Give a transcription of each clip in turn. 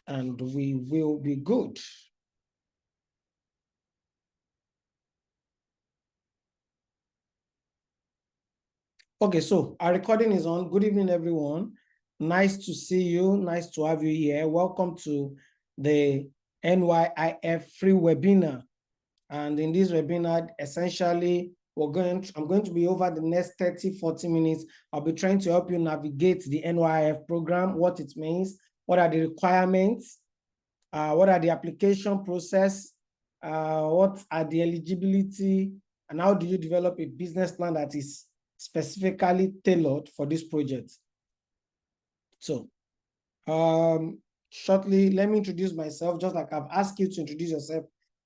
and we will be good. Okay, so our recording is on. Good evening, everyone. Nice to see you. Nice to have you here. Welcome to the N-YIF free webinar. And in this webinar, essentially, I'm going to be over the next 30-40 minutes. I'll be trying to help you navigate the N-YIF program, what it means, what are the requirements, what are the application process, what are the eligibility, and how do you develop a business plan that is specifically tailored for this project. So shortly, let me introduce myself, just like I've asked you to introduce yourself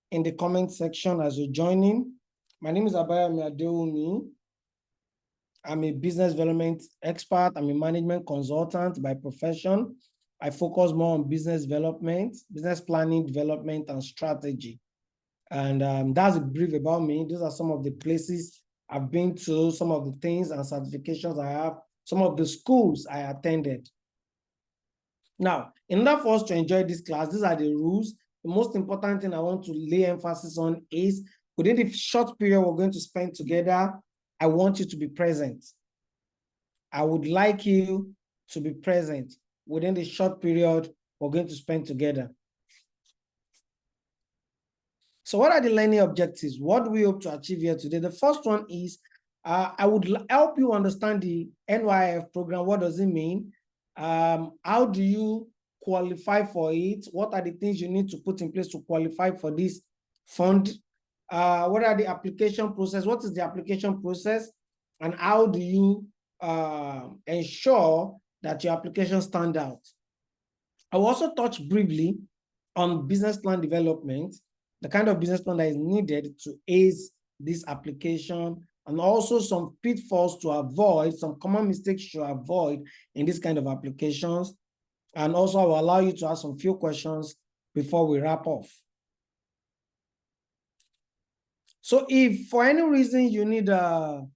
in the comment section as you're joining. My name is Abayami Adeomi. I'm a business development expert. I'm a management consultant by profession. I focus more on business development, business planning, development, and strategy. And that's a brief about me. These are some of the places I've been to, some of the things and certifications I have, some of the schools I attended. Now, in order for us to enjoy this class, these are the rules. The most important thing I want to lay emphasis on is within the short period we're going to spend together, I want you to be present. I would like you to be present within the short period we're going to spend together. So what are the learning objectives? What do we hope to achieve here today? The first one is I would help you understand the N-YIF program. What does it mean? How do you qualify for it? What are the things you need to put in place to qualify for this fund? What are the application process? What is the application process? And how do you ensure that your application stand out? I will also touch briefly on business plan development, the kind of business plan that is needed to ace this application, and also some pitfalls to avoid, some common mistakes to avoid in this kind of applications. And also I will allow you to ask some few questions before we wrap off. So if for any reason you need a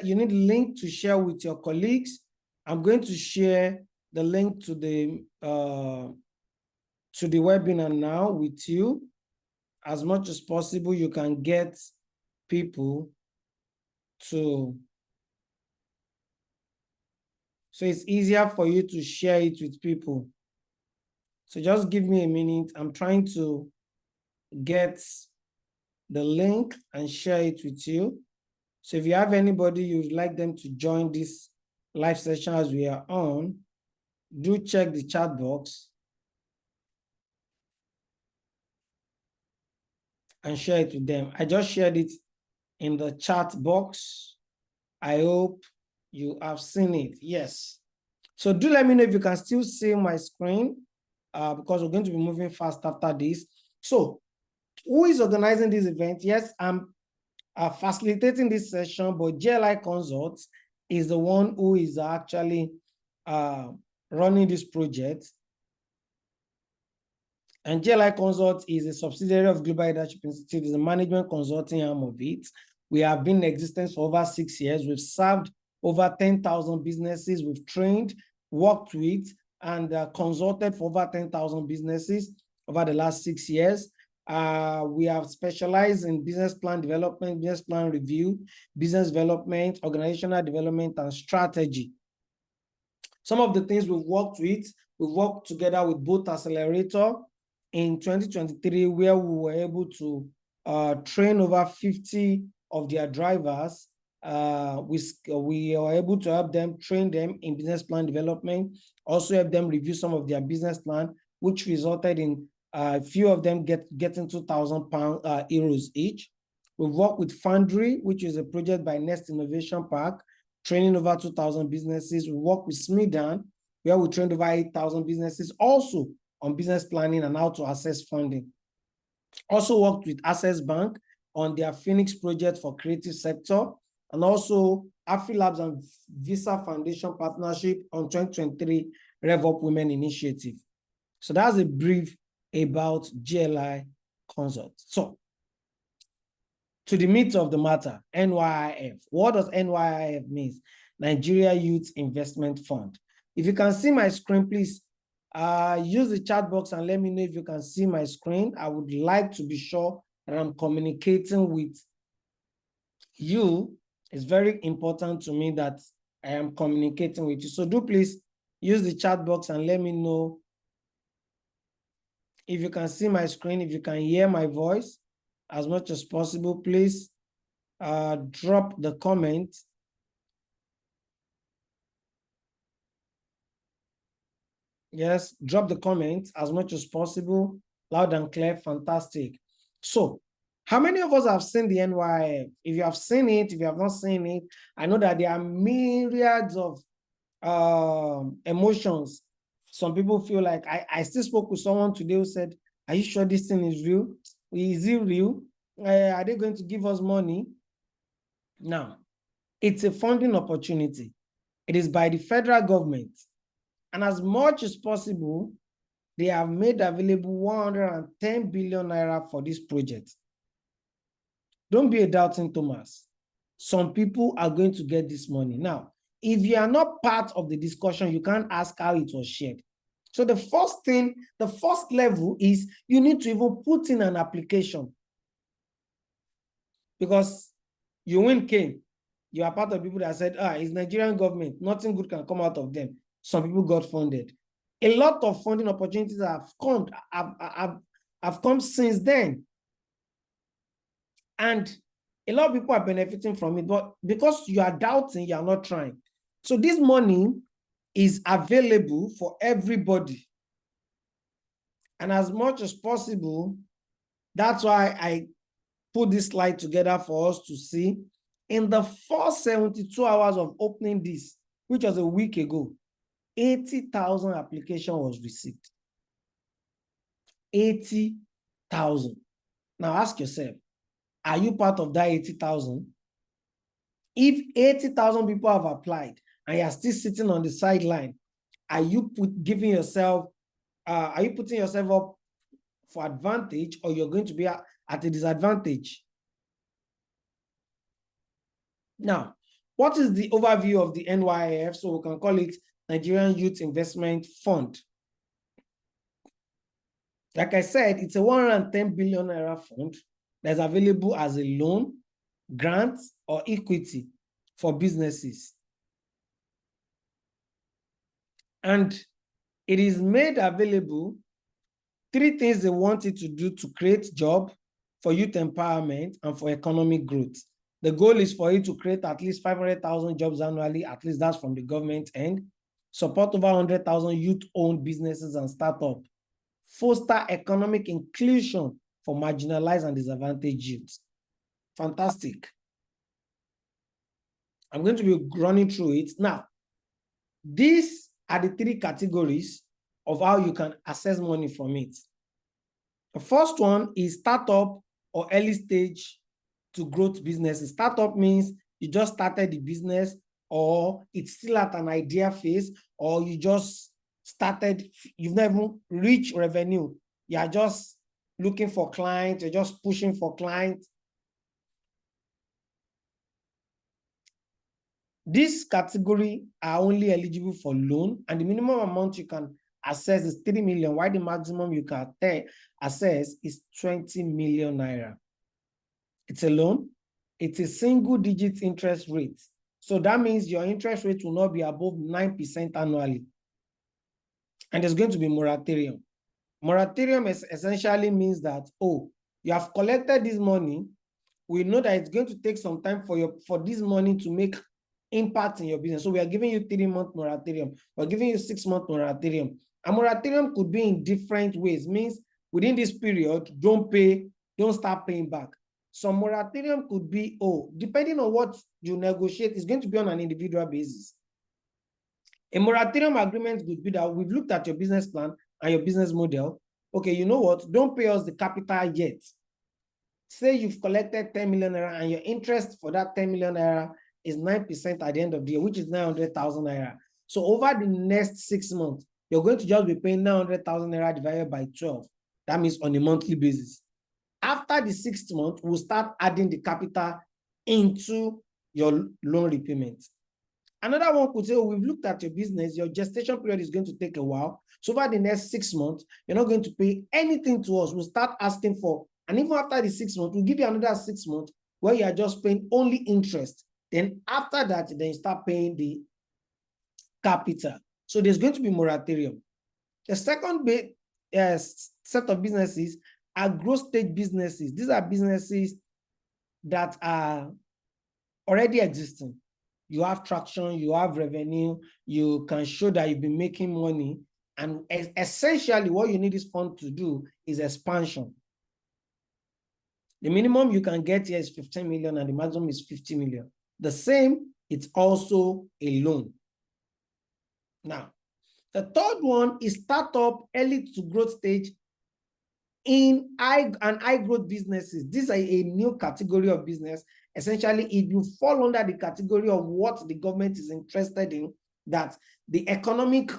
link to share with your colleagues, I'm going to share the link to the webinar now with you. As much as possible, you can get people to, so it's easier for you to share it with people. So just give me a minute. I'm trying to get the link and share it with you. So if you have anybody you'd like them to join this live session as we are on, do check the chat box and share it with them. I just shared it in the chat box. I hope you have seen it. Yes. So do let me know if you can still see my screen because we're going to be moving fast after this. So who is organizing this event? Yes, I'm facilitating this session, but GLI Consult is the one who is actually running this project. And GLI Consult is a subsidiary of Global Leadership Institute, is a management consulting arm of it. We have been in existence for over 6 years. We've served over 10,000 businesses. We've trained, worked with, and consulted for over 10,000 businesses over the last 6 years. We have specialized in business plan development, business plan review, business development, organizational development, and strategy. Some of the things we've worked with, we've worked together with Both Accelerator in 2023, where we were able to train over 50 of their drivers. We are able to help them, train them in business plan development, also help them review some of their business plan, which resulted in a few of them getting €2,000 each. We've worked with Foundry, which is a project by Nest Innovation Park, training over 2,000 businesses. We work with Smidan, where we trained over 8,000 businesses, also on business planning and how to access funding. Also worked with Access Bank on their Phoenix project for creative sector, and also AfriLabs and Visa Foundation partnership on 2023 Rev Up Women Initiative. So that's a brief about GLI Consult. So to the meat of the matter, N-YIF. What does N-YIF mean? Nigeria Youth Investment Fund. If you can see my screen, please Use the chat box and let me know if you can see my screen. I would like to be sure that I'm communicating with you. It's very important to me that I am communicating with you. So do please use the chat box and let me know if you can see my screen, if you can hear my voice as much as possible. Please drop the comment. Yes, drop the comment as much as possible, loud and clear. Fantastic. So, how many of us have seen the N-YIF? If you have seen it, if you have not seen it, I know that there are myriads of emotions. Some people feel like, I still spoke with someone today who said, are you sure this thing is real? Is it real? Are they going to give us money? Now, it's a funding opportunity. It is by the federal government. And as much as possible, they have made available 110 billion naira for this project. Don't be a doubting Thomas. Some people are going to get this money. Now, if you are not part of the discussion, you can't ask how it was shared. So the first thing, the first level is you need to even put in an application. Because you win came, you are part of people that said, it's Nigerian government, nothing good can come out of them. Some people got funded. A lot of funding opportunities have come since then. And a lot of people are benefiting from it, but because you are doubting, you are not trying. So this money is available for everybody. And as much as possible, that's why I put this slide together for us to see. In the first 72 hours of opening this, which was a week ago, 80,000 application was received. 80,000. Now ask yourself, are you part of that 80,000? If 80,000 people have applied and you are still sitting on the sideline, are you putting yourself up for advantage, or you're going to be at a disadvantage? Now, what is the overview of the N-YIF? So we can call it Nigerian Youth Investment Fund. Like I said, it's a 110 billion naira fund that's available as a loan, grant, or equity for businesses. And it is made available. Three things they want it to do: to create jobs, for youth empowerment, and for economic growth. The goal is for it to create at least 500,000 jobs annually, at least that's from the government end, support over 100,000 youth-owned businesses and startups, foster economic inclusion for marginalized and disadvantaged youth. Fantastic. I'm going to be running through it. Now, these are the three categories of how you can access money from it. The first one is startup or early stage to growth businesses. Startup means you just started the business, or it's still at an idea phase, or you just started, you've never reached revenue. You are just looking for clients, you're just pushing for clients. This category are only eligible for loan, and the minimum amount you can access is 3 million, while the maximum you can access is 20 million naira. It's a loan. It's a single digit interest rate. So that means your interest rate will not be above 9% annually. And there's going to be moratorium. Moratorium essentially means that, you have collected this money. We know that it's going to take some time for this money to make impact in your business. So we are giving you 3-month moratorium. We're giving you 6-month moratorium. A moratorium could be in different ways. Means within this period, don't start paying back. Some moratorium could be, depending on what you negotiate, it's going to be on an individual basis. A moratorium agreement could be that we've looked at your business plan and your business model. Okay, you know what? Don't pay us the capital yet. Say you've collected 10 million naira and your interest for that 10 million naira is 9% at the end of the year, which is 900,000 naira. So over the next 6 months, you're going to just be paying 900,000 naira divided by 12. That means on a monthly basis. After the 6th month, we'll start adding the capital into your loan repayment. Another one could say, oh, we've looked at your business, your gestation period is going to take a while. So over the next 6 months, you're not going to pay anything to us. We'll start asking for, and even after the 6 months, we'll give you another 6 months where you are just paying only interest. Then after that, then you start paying the capital. So there's going to be moratorium. The second set of businesses are growth stage businesses. These are businesses that are already existing. You have traction, you have revenue, you can show that you've been making money. And essentially, what you need this fund to do is expansion. The minimum you can get here is 15 million and the maximum is 50 million. The same, it's also a loan. Now, the third one is startup early to growth stage in high growth businesses. These are a new category of business. Essentially, it will fall under the category of what the government is interested in, that the economic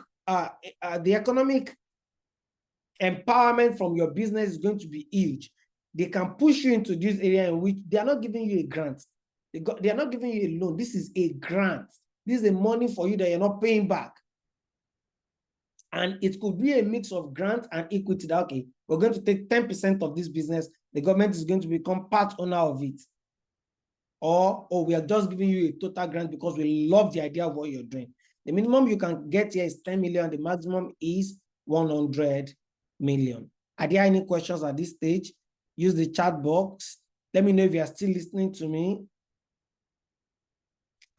empowerment from your business is going to be huge. They can push you into this area in which they are not giving you a grant. They are not giving you a loan. This is a grant. This is a money for you that you're not paying back. And it could be a mix of grant and equity. That, okay, we're going to take 10% of this business. The government is going to become part owner of it. Or we are just giving you a total grant because we love the idea of what you're doing. The minimum you can get here is 10 million. The maximum is 100 million. Are there any questions at this stage? Use the chat box. Let me know if you are still listening to me.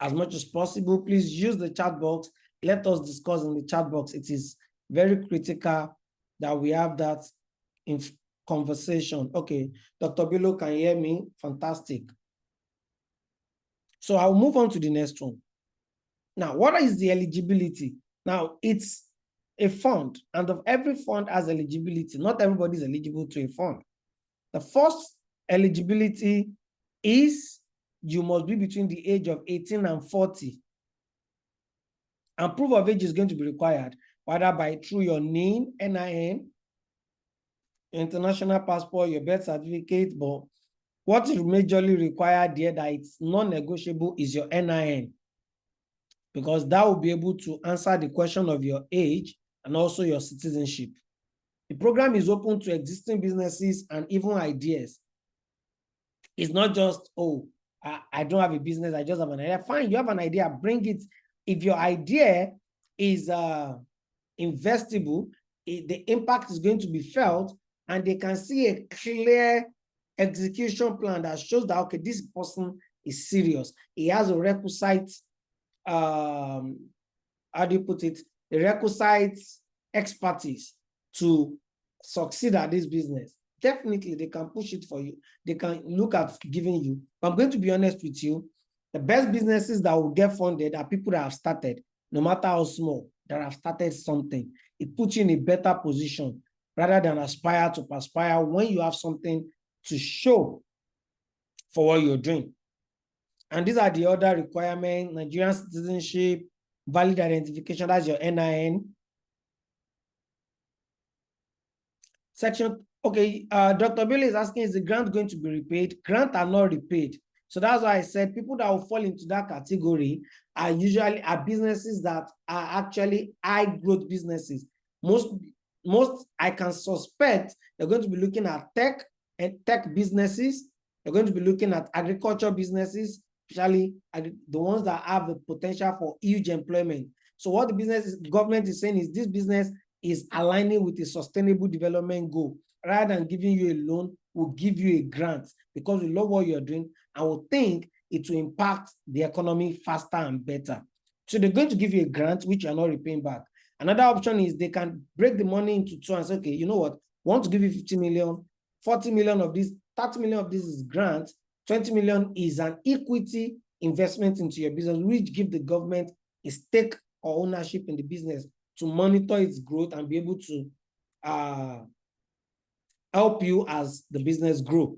As much as possible, please use the chat box. Let us discuss in the chat box. It is very critical that we have that in conversation. Okay, Dr. Bilo can hear me. Fantastic. So I'll move on to the next one. Now, what is the eligibility? Now, it's a fund, and of every fund has eligibility. Not everybody is eligible to a fund. The first eligibility is you must be between the age of 18 and 40. And proof of age is going to be required, whether through your name, NIN, your international passport, your birth certificate. But what is majorly required there that it's non-negotiable is your NIN, because that will be able to answer the question of your age and also your citizenship. The program is open to existing businesses and even ideas. It's not just, oh, I don't have a business, I just have an idea. Fine, you have an idea, bring it. If your idea is investable, the impact is going to be felt, and they can see a clear execution plan that shows that, okay, this person is serious. He has a requisite, how do you put it? The requisite expertise to succeed at this business. Definitely, they can push it for you. They can look at giving you. But I'm going to be honest with you. The best businesses that will get funded are people that have started, no matter how small, that have started something. It puts you in a better position rather than aspire to perspire when you have something to show for what you're doing. And these are the other requirements: Nigerian citizenship, valid identification, that's your NIN. Section, okay, Dr. Bill is asking, is the grant going to be repaid? Grants are not repaid. So that's why I said people that will fall into that category are usually businesses that are actually high growth businesses. Most I can suspect they're going to be looking at tech businesses. They're going to be looking at agriculture businesses, especially the ones that have the potential for huge employment. So what the government is saying is this business is aligning with a sustainable development goal. Rather than giving you a loan, we'll give you a grant because we love what you're doing and we think it will impact the economy faster and better. So they're going to give you a grant, which you're not repaying back. Another option is they can break the money into two and say, okay, you know what? We want to give you 50 million, 40 million of this, 30 million of this is grant, 20 million is an equity investment into your business, which give the government a stake or ownership in the business to monitor its growth and be able to help you as the business grow.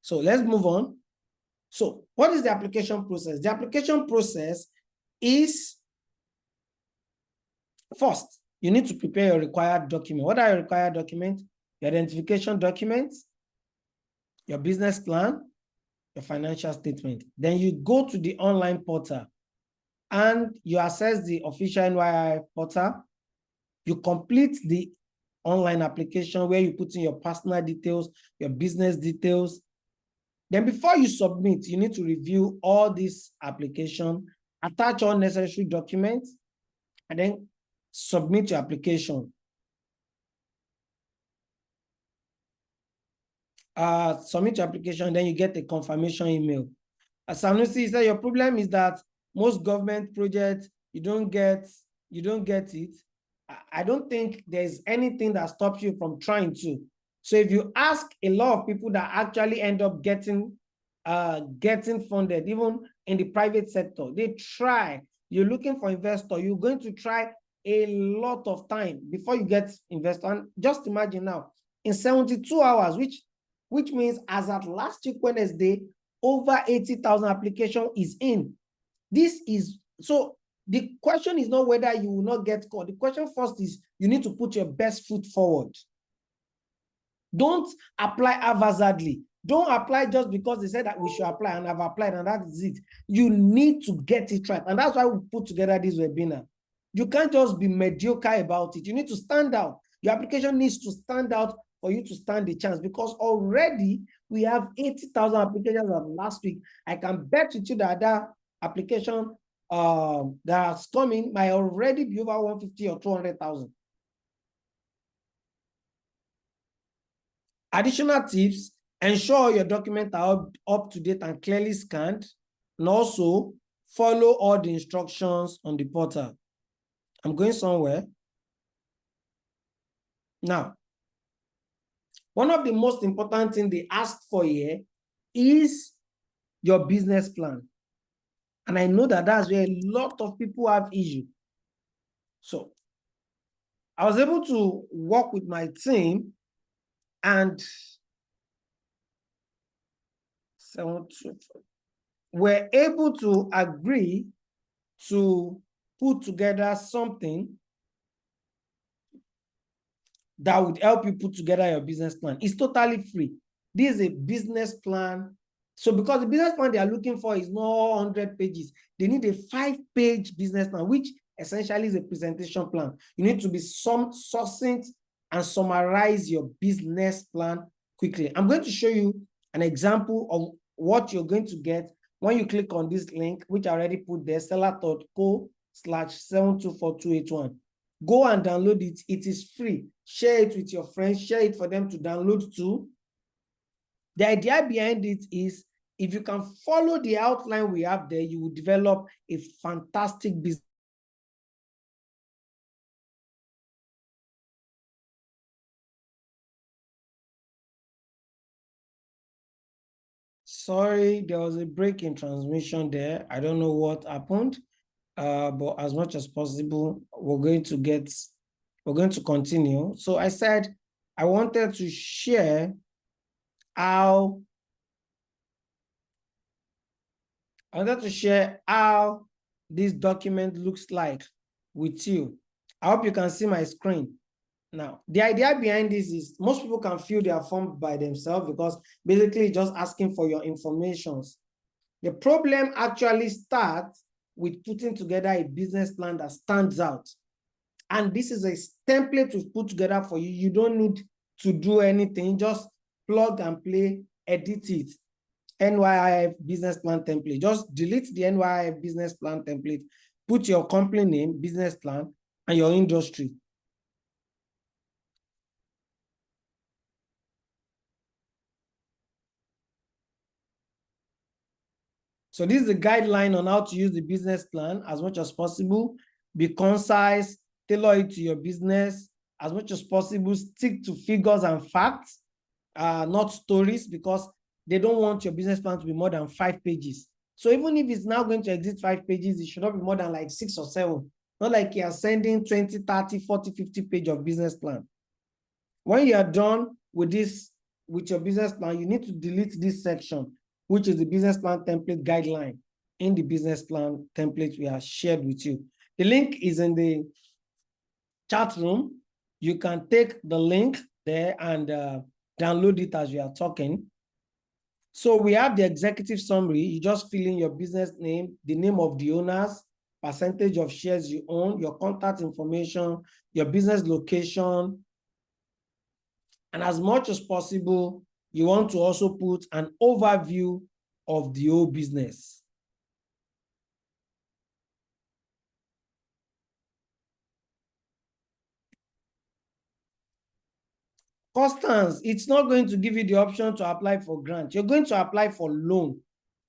So let's move on. So what is the application process? The application process is, first, you need to prepare your required document. What are your required documents? Your identification documents, your business plan, your financial statement. Then you go to the online portal and you access the official N-YIF portal. You complete the online application where you put in your personal details, your business details. Then before you submit, you need to review all this application, attach all necessary documents, and then submit your application. Submit your application, then you get a confirmation email. As Sanusi said, your problem is that most government projects, you don't get it. I don't think there's anything that stops you from trying to. So if you ask a lot of people that actually end up getting funded, even in the private sector, they try. You're looking for investor, you're going to try a lot of time before you get investor. And just imagine now, in 72 hours, which means as at last week Wednesday, over 80,000 application is in. This is, so the question is not whether you will not get called. The question first is you need to put your best foot forward. Don't apply haphazardly. Don't apply just because they said that we should apply and I've applied and that is it. You need to get it right. And that's why we put together this webinar. You can't just be mediocre about it. You need to stand out. Your application needs to stand out for you to stand a chance, because already we have 80,000 applications of last week. I can bet with you that that application that's coming might already be over 150 or 200,000. Additional tips: ensure your documents are up to date and clearly scanned, and also follow all the instructions on the portal. I'm going somewhere. Now, one of the most important things they asked for here is your business plan. And I know that that's where a lot of people have issue. So I was able to work with my team and we're able to agree to put together something that would help you put together your business plan. It's totally free. This is a business plan. So because the business plan they are looking for is not 100 pages, they need a 5-page business plan, which essentially is a presentation plan. You need to be succinct and summarize your business plan quickly. I'm going to show you an example of what you're going to get when you click on this link, which I already put there, seller.co/72421. Go and download it. It is free. Share it with your friends. Share it for them to download too. The idea behind it is if you can follow the outline we have there, you will develop a fantastic business. Sorry, there was a break in transmission there. I don't know what happened, but as much as possible, we're going to continue. So I said I wanted to share how this document looks like with you. I hope you can see my screen. Now, the idea behind this is most people can fill their form by themselves because basically just asking for your information. The problem actually starts with putting together a business plan that stands out. And this is a template we've put together for you. You don't need to do anything, just plug and play, edit it. N-YIF business plan template. Just delete the N-YIF business plan template, put your company name, business plan, and your industry. So this is a guideline on how to use the business plan as much as possible. Be concise, tailor it to your business as much as possible. Stick to figures and facts, not stories, because they don't want your business plan to be more than 5 pages. So even if it's now going to exist 5 pages, it should not be more than like 6 or 7. Not like you are sending 20, 30, 40, 50 pages of business plan. When you are done with this, with your business plan, you need to delete this section, which is the business plan template guideline in the business plan template we have shared with you. The link is in the chat room. You can take the link there and download it as we are talking. So we have the executive summary. You just fill in your business name, the name of the owners, percentage of shares you own, your contact information, your business location. And as much as possible, you want to also put an overview of the whole business. Constance, it's not going to give you the option to apply for grant. You're going to apply for loan.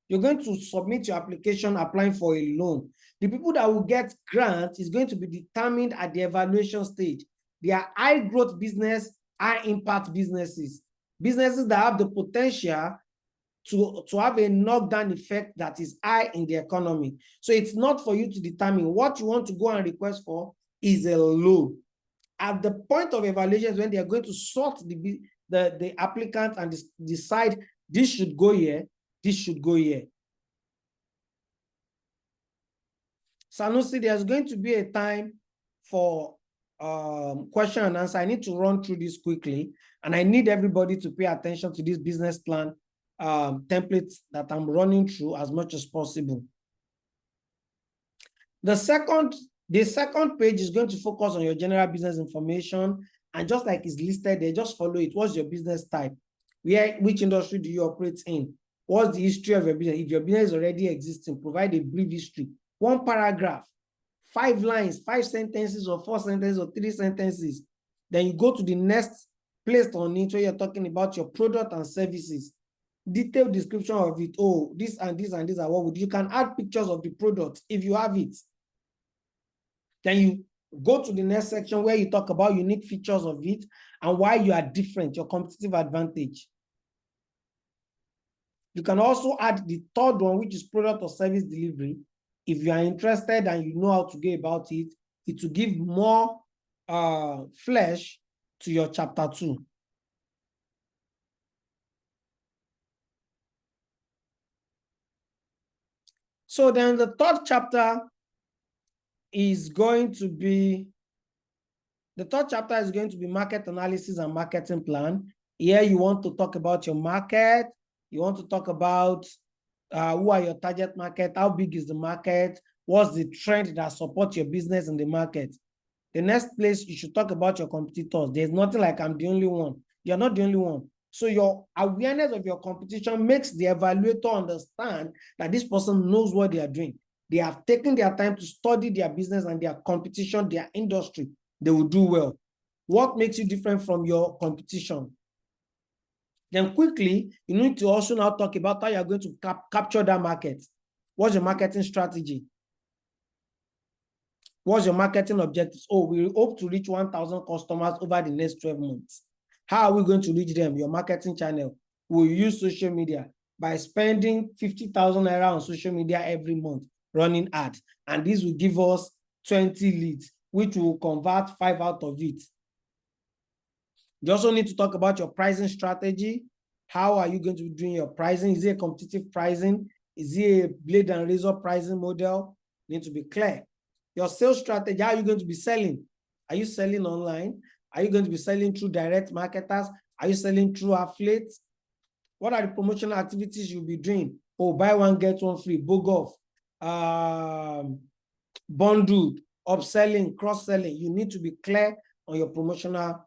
You're going to submit your application applying for a loan. The people that will get grant is going to be determined at the evaluation stage. They are high growth business, high impact businesses, businesses that have the potential to have a knockdown effect that is high in the economy. So it's not for you to determine. What you want to go and request for is a loan. At the point of evaluation, when they are going to sort the applicant and decide this should go here, this should go here. Sanusi, there's going to be a time for question and answer. I need to run through this quickly, and I need everybody to pay attention to this business plan templates that I'm running through as much as possible. The second page is going to focus on your general business information, and just like it's listed there, just follow it. What's your business type? Which industry do you operate in? What's the history of your business? If your business is already existing, provide a brief history. 1 paragraph, 5 lines, 5 sentences, or 4 sentences, or 3 sentences. Then you go to the next place on it where you're talking about your product and services. Detailed description of it. Oh, this and this and this are what you can add pictures of the product if you have it. Then you go to the next section where you talk about unique features of it and why you are different, your competitive advantage. You can also add the third one, which is product or service delivery. If you are interested and you know how to go about it, it will give more flesh to your chapter 2. So then the third chapter is going to be market analysis and marketing plan. Here you want to talk about your market. You want to talk about who are your target market, how big is the market, what's the trend that supports your business in the market. The next place you should talk about your competitors. There's nothing like I'm the only one. You're not the only one. So your awareness of your competition makes the evaluator understand that this person knows what they are doing. They have taken their time to study their business and their competition, their industry. They will do well. What makes you different from your competition? Then quickly, you need to also now talk about how you're going to capture that market. What's your marketing strategy? What's your marketing objectives? Oh, we hope to reach 1,000 customers over the next 12 months. How are we going to reach them? Your marketing channel. We'll use social media by spending 50,000 naira on social media every month running ads. And this will give us 20 leads, which will convert 5 out of it. You also need to talk about your pricing strategy. How are you going to be doing your pricing? Is it a competitive pricing? Is it a blade and razor pricing model? You need to be clear. Your sales strategy, how are you going to be selling? Are you selling online? Are you going to be selling through direct marketers? Are you selling through affiliates? What are the promotional activities you'll be doing? Oh, buy one, get one free, BOGOF, bundled, upselling, cross-selling. You need to be clear on your promotional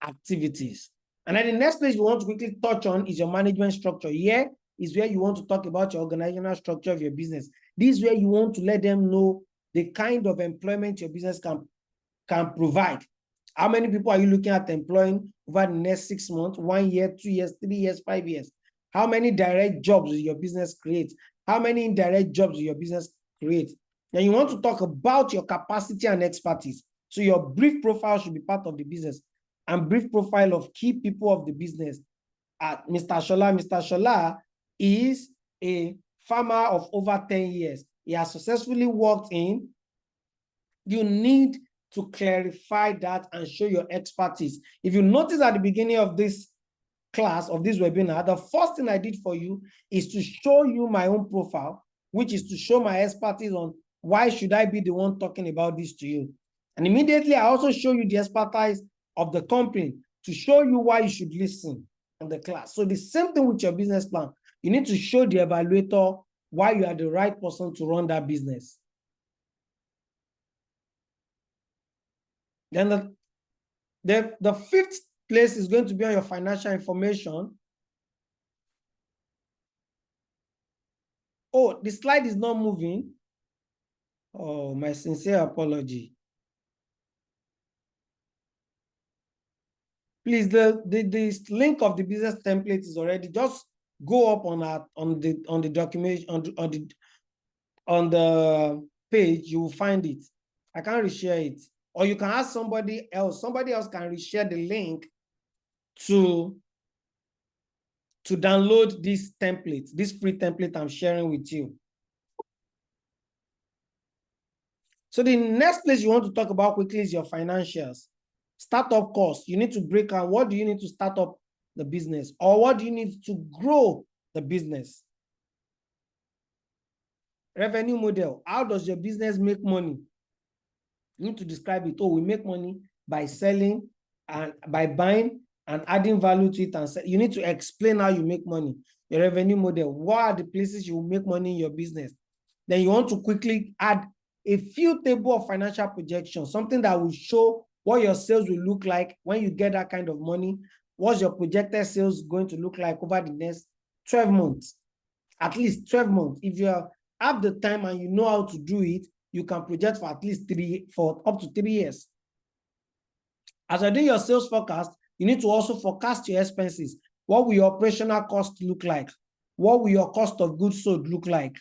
activities. And then the next place you want to quickly touch on is your management structure. Here is where you want to talk about your organizational structure of your business. This is where you want to let them know the kind of employment your business can provide. How many people are you looking at employing over the next 6 months, 1 year, 2 years, 3 years, 5 years? How many direct jobs will your business create? How many indirect jobs will your business create? Then you want to talk about your capacity and expertise. So your brief profile should be part of the business, and brief profile of key people of the business. Mr. Shola. Mr. Shola is a farmer of over 10 years. He has successfully worked in. You need to clarify that and show your expertise. If you notice at the beginning of this class, of this webinar, the first thing I did for you is to show you my own profile, which is to show my expertise on why should I be the one talking about this to you. And immediately I also show you the expertise of the company to show you why you should listen. in the class. So the same thing with your business plan. You need to show the evaluator why you are the right person to run that business. Then the fifth place is going to be on your financial information. Oh, the slide is not moving. Oh, my sincere apology. Please, the link of the business template is already, just go up on the document on the page, you will find it. I can't reshare it. Or you can ask somebody else. Somebody else can reshare the link to download this template, this free template I'm sharing with you. So the next place you want to talk about quickly is your financials. Startup costs. You need to break out what do you need to start up the business, or what do you need to grow the business. Revenue model. How does your business make money? You need to describe it. Oh, we make money by selling and by buying and adding value to it. And you need to explain how you make money. Your revenue model. What are the places you will make money in your business? Then you want to quickly add a few table of financial projections, something that will show what your sales will look like when you get that kind of money. What's your projected sales going to look like over the next 12 months? At least 12 months. If you have the time and you know how to do it, you can project for at least up to 3 years. As you're doing your sales forecast, you need to also forecast your expenses. What will your operational cost look like? What will your cost of goods sold look like?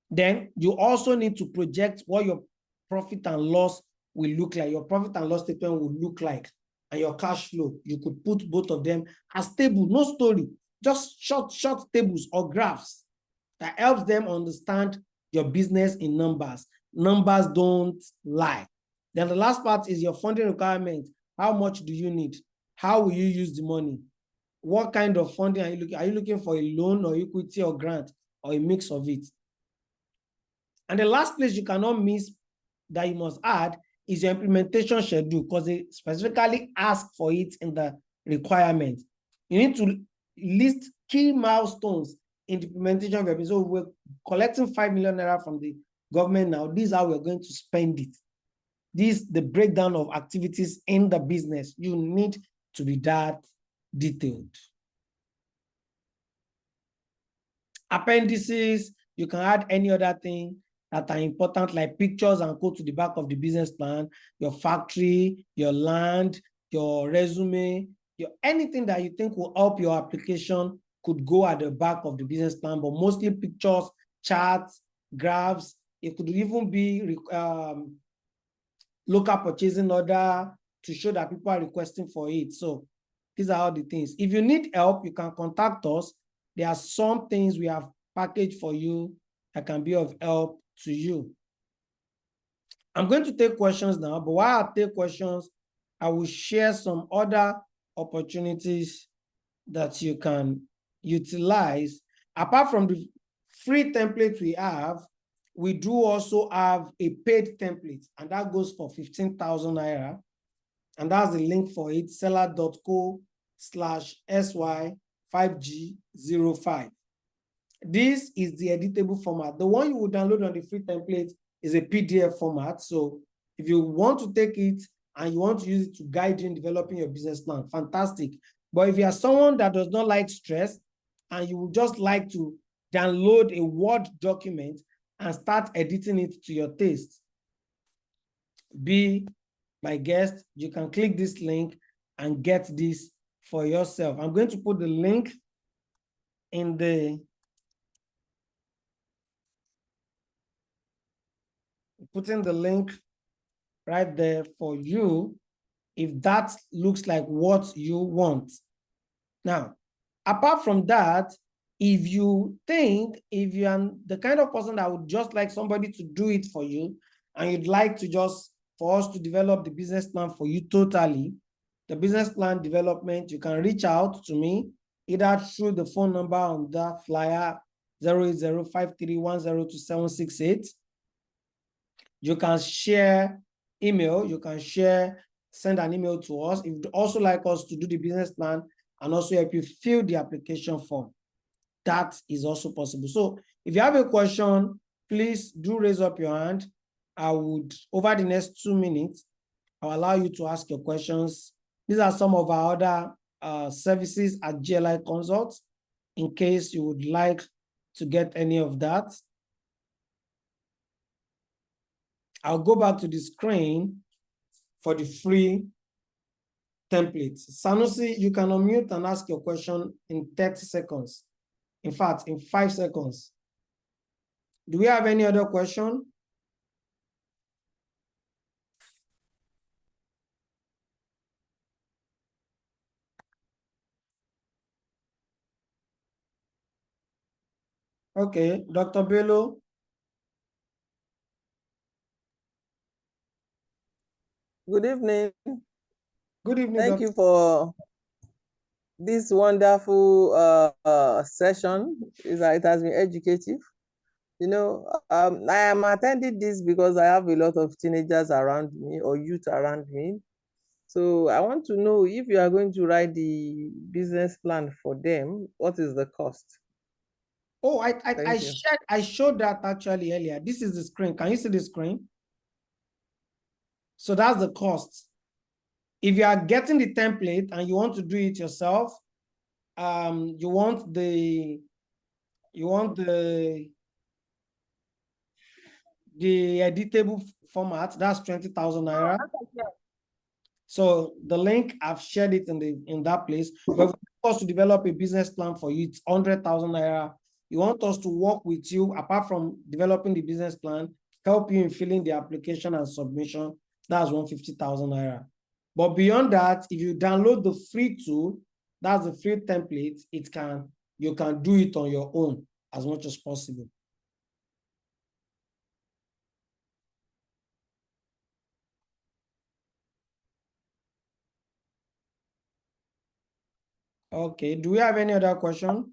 Then you also need to project what your profit and loss will look like. Your profit and loss statement will look like, and your cash flow. You could put both of them as table, no story, just short tables or graphs that helps them understand your business in numbers. Numbers don't lie. Then the last part is your funding requirement. How much do you need? How will you use the money? What kind of funding are you looking? Are you looking for a loan or equity or grant or a mix of it? And the last place you cannot miss that you must add is your implementation schedule, because they specifically ask for it in the requirement. You need to list key milestones in the implementation of your business. So we're collecting 5 million naira from the government now. This is how we're going to spend it. This is the breakdown of activities in the business. You need to be that detailed. Appendices, you can add any other thing that are important, like pictures and go to the back of the business plan, your factory, your land, your resume, anything that you think will help your application could go at the back of the business plan, but mostly pictures, charts, graphs. It could even be local purchasing order to show that people are requesting for it. So these are all the things. If you need help, you can contact us. There are some things we have packaged for you that can be of help to you. I'm going to take questions now, but while I take questions, I will share some other opportunities that you can utilize. Apart from the free template we do also have a paid template, and that goes for 15,000 naira. And that's the link for it, seller.co/sy5g05. This is the editable format. The one you will download on the free template is a PDF format. So if you want to take it and you want to use it to guide you in developing your business plan, fantastic. But if you are someone that does not like stress and you would just like to download a Word document and start editing it to your taste, be my guest. You can click this link and get this for yourself. I'm going to put the link in the link right there for you if that looks like what you want. Now, apart from that, if you are the kind of person that would just like somebody to do it for you, and you'd like to for us to develop the business plan for you totally, the business plan development, you can reach out to me either through the phone number on that flyer, 08053102768. You can share email, send an email to us. If you'd also like us to do the business plan and also help you fill the application form. That is also possible. So if you have a question, please do raise up your hand. I would, over the next 2 minutes, I'll allow you to ask your questions. These are some of our other services at GLI Consult, in case you would like to get any of that. I'll go back to the screen for the free templates. Sanusi, you can unmute and ask your question in 30 seconds. In fact, in 5 seconds. Do we have any other question? Okay, Dr. Bello. Good evening. Good evening, Thank Doctor. you for this wonderful session. It has been educative. You know, I am attending this because I have a lot of teenagers around me or youth around me. So I want to know, if you are going to write the business plan for them, what is the cost? Oh, Thank you. I showed that actually earlier. This is the screen. Can you see the screen? So that's the cost. If you are getting the template and you want to do it yourself, you want the editable format, that's 20,000 naira. So the link, I've shared it in that place. But if you want us to develop a business plan for you, it's 100,000 naira. You want us to work with you, apart from developing the business plan, help you in filling the application and submission, that's 150,000 naira. But beyond that, if you download the free tool, that's the free template, you can do it on your own as much as possible. Okay, do we have any other question?